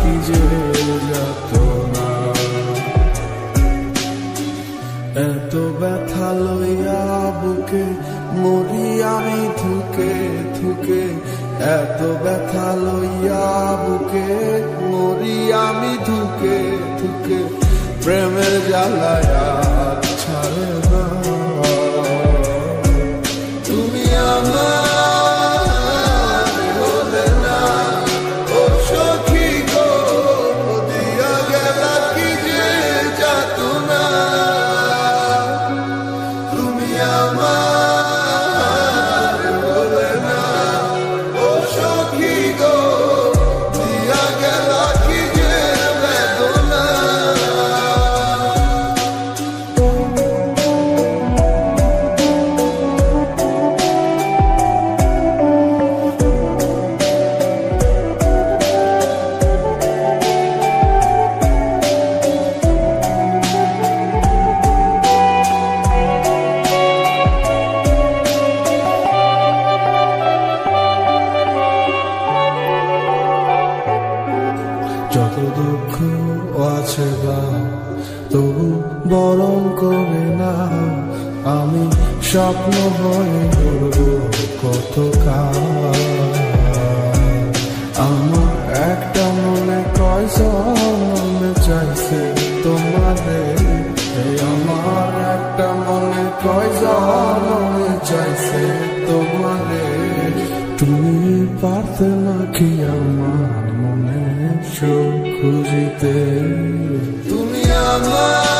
কি যে যাতনা, এত ব্যথা লইয়া বুকে মরি আমি থুকে থুকে, এত ব্যথা লইয়া বুকে মরি আমি থুকে থুকে, প্রেমের জ্বালায় আর ছাড়ে না। তুমি আমার হলে না, ও সখী গো, দিয়া গেলা কি যে যাতনা। তুমি আমার হলে না, ও সখী গো, দিয়া গেলা কি যে বেদনা। যত দুঃখ আছে বা তবু বরণ করে না, আমি স্বপ্ন হয়ে বলবো কত কাল। আমার একটা মনে কয় জন্মে চাইছে তোমাদের, আমার একটা মনে কয় জন্মে চাইছে তোমাদের। তুমি পারতে নাকি আমার মনে সুখ খুঁজিতে? তুমি আমার